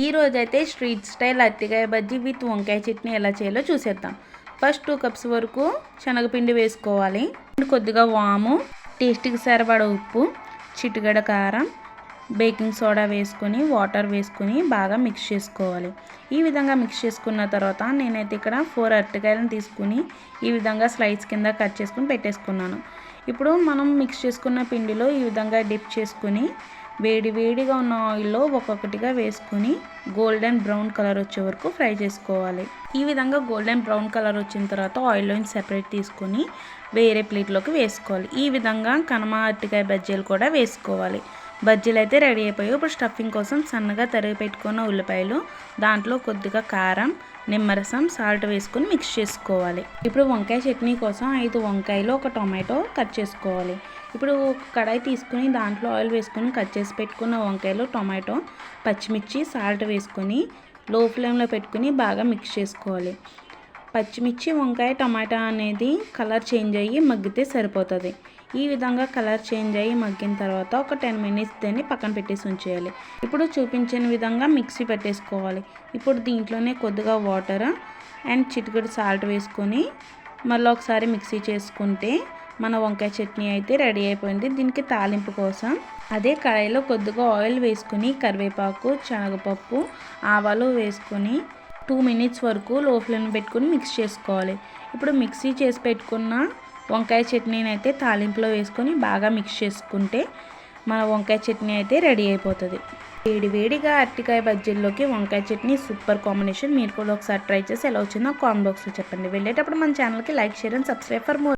ఈ రోజైతే street style అరటికాయ బజ్జీ విత్ వంకాయ చట్నీ ఎలా చేయాలో చూసేద్దాం. ఫస్ట్ 2 కప్స్ వరకు శనగపిండి వేసుకోవాలి. కొద్దిగా వాము, టేస్ట్కి సరిపడా ఉప్పు, చిటికెడ కారం, బేకింగ్ సోడా వేసుకొని వాటర్ వేసుకొని బాగా మిక్స్ చేసుకోవాలి. ఈ విధంగా మిక్స్ చేసుకున్న తర్వాత నేనైతే ఇక్కడ 4 అరటికాయలను తీసుకుని ఈ విధంగా స్లైస్ కింద కట్ చేసుకుని పెట్టేసుకున్నాను. ఇప్పుడు మనం మిక్స్ చేసుకున్న పిండిలో ఈ విధంగా డిప్ చేసుకుని వేడిగా ఉన్న ఆయిల్లో ఒక్కొక్కటిగా వేసుకుని గోల్డెన్ బ్రౌన్ కలర్ వచ్చే వరకు ఫ్రై చేసుకోవాలి. ఈ విధంగా గోల్డెన్ బ్రౌన్ కలర్ వచ్చిన తర్వాత ఆయిల్లోంచి సెపరేట్ తీసుకొని వేరే ప్లేట్లోకి వేసుకోవాలి. ఈ విధంగా కనమ అరటికాయ బజ్జీలు కూడా వేసుకోవాలి. బజ్జీలు అయితే రెడీ అయిపోయాయి. ఇప్పుడు స్టఫింగ్ కోసం సన్నగా తరిగి పెట్టుకున్న ఉల్లిపాయలు, దాంట్లో కొద్దిగా కారం, నిమ్మరసం, సాల్ట్ వేసుకొని మిక్స్ చేసుకోవాలి. ఇప్పుడు వంకాయ చట్నీ కోసం 5 వంకాయలు, 1 టొమాటో కట్ చేసుకోవాలి. ఇప్పుడు కడాయి తీసుకుని దాంట్లో ఆయిల్ వేసుకొని కట్ చేసి పెట్టుకున్న వంకాయలు, టొమాటో, పచ్చిమిర్చి, సాల్ట్ వేసుకొని లో ఫ్లేమ్లో పెట్టుకుని బాగా మిక్స్ చేసుకోవాలి. పచ్చిమిర్చి, వంకాయ, టమాటా అనేది కలర్ చేంజ్ అయ్యి మగ్గితే సరిపోతుంది. ఈ విధంగా కలర్ చేంజ్ అయ్యి మగ్గిన తర్వాత ఒక 10 మినిట్స్ దాన్ని పక్కన పెట్టేసి ఉంచేయాలి. ఇప్పుడు చూపించిన విధంగా మిక్సీ పెట్టేసుకోవాలి. ఇప్పుడు దీంట్లోనే కొద్దిగా వాటర్ అండ్ చిటికెడు సాల్ట్ వేసుకొని మళ్ళీ ఒకసారి మిక్సీ చేసుకుంటే మన వంకాయ చట్నీ అయితే రెడీ అయిపోయింది. దీనికి తాలింపు కోసం అదే కడాయిలో కొద్దిగా ఆయిల్ వేసుకొని కరివేపాకు, శనగపప్పు, ఆవాలు వేసుకొని 2 మినిట్స్ వరకు లో ఫ్లేమ్ పెట్టుకుని మిక్స్ చేసుకోవాలి. ఇప్పుడు మిక్సీ చేసి పెట్టుకున్న వంకాయ చట్నీని అయితే తాలింపులో వేసుకొని బాగా మిక్స్ చేసుకుంటే మన వంకాయ చట్నీ అయితే రెడీ అయిపోతుంది. వేడిగా అరటికాయ బజ్జీల్లోకి వంకాయ చట్నీ సూపర్ కాంబినేషన్. మీరు కూడా ఒకసారి ట్రై చేసి ఎలా వచ్చిందో కామెంట్ బాక్స్లో చెప్పండి. వెళ్ళేటప్పుడు మన ఛానల్కి like, share and subscribe for more.